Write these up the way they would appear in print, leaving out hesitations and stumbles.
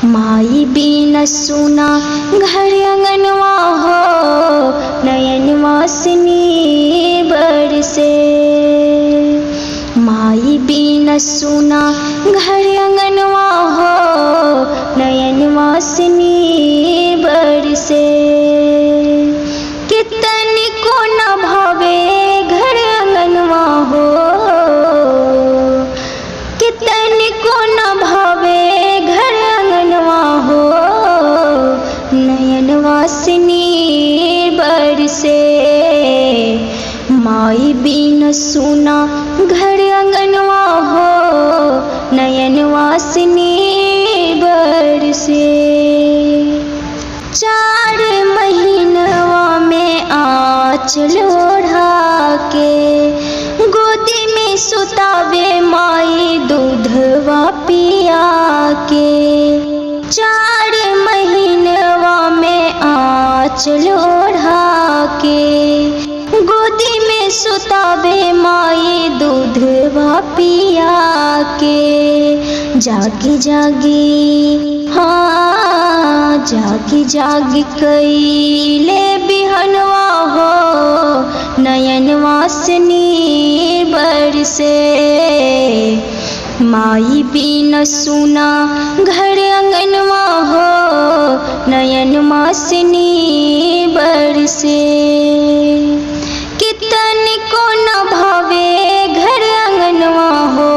माई बिन सुना घर अंगनवा हो, नयन वासनी बरसे। माई बिन सुना घर अंगनवा हो, नयन वासनी बरसे। कितनी को न भावे घर अंगनवा हो, कितनी को न भावे घर अंगनवा हो, नयन वासनी बरसे। माई बिन सुना घर अंगनवा हो, नयन वासनी बरसे। 4 महीनवा में आँचल ओढ़ा के, गोदी में सुतावे माई दूधवा पिया के। 4 महीनवा में आँचल ओढ़ा के, गोदी में सुतावे माई दूधवा पिया के। जागी जागी हाँ जागी जागी कैले बिहनवा हो, नयन वासनी बरसे। माई बिन सुना घर अंगनवा हो, नयन वासनी बरसे। कितनी को न भावे घर अंगनवा हो,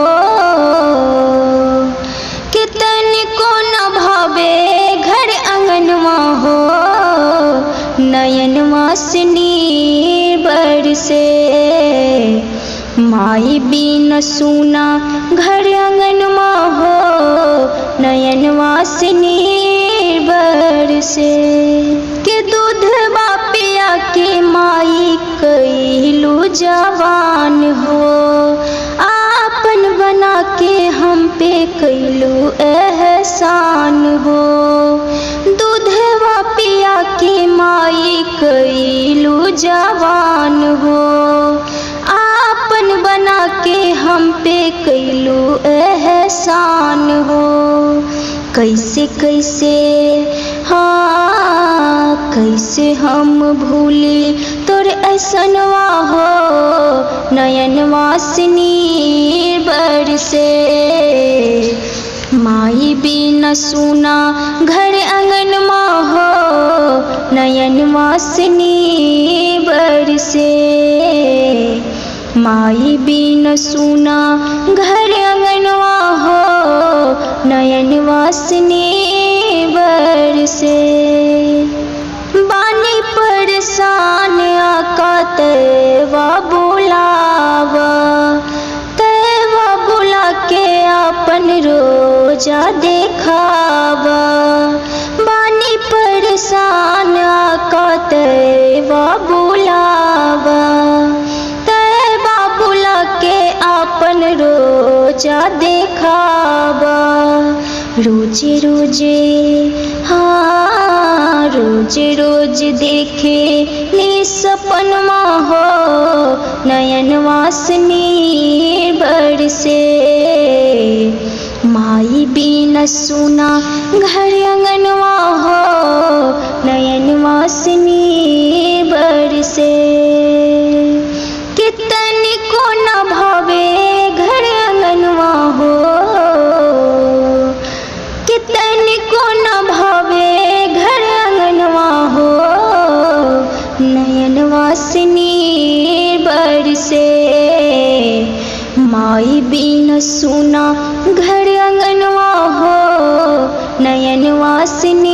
कितनी को न भावे घर अंगनवा हो, नयन वासनी बरसे। माई बिन सुना घर अंगनवा हो, नयन वासनी बरसे। के दूधवा पिया के माई कैलू जवान हो, आपन बना के हम पे कैलू एहसान हो। दूधवा पिया के माई कैलू जवान हो, आपन बना के हम पे कैलू एहसान हो। कैसे कैसे हाँ कैसे हम भूली तोर ऐसनवा हो, नयन वासनी बरसे। माई बिन सुना घर अंगनवा हो, नयन वासनी बरसे। माई बिन सुना घर अंगनवा हो, नयन वासनी बरसे। बानी परेशान आका तैवा बुलावा, तैवा बुला के अपन रोजा देखावा। बानी परेशान आका तैवा बुलावा, तैवा बुला के अपन रोजा देखावा। रोजे रोजे हाँ रोजे रोज देखे नी सपनवा हो, नयन वासनी बरसे। माई बिन सुना घर अंगनवा हो, नयन वासनी बरसे। कितनी को न भावे घर अंगनवा हो, कितनी को न भावे घर अंगनवा हो, नयन वासनी बरसे। माई बिन सुना घर अंगनवा हो, नयन वासनी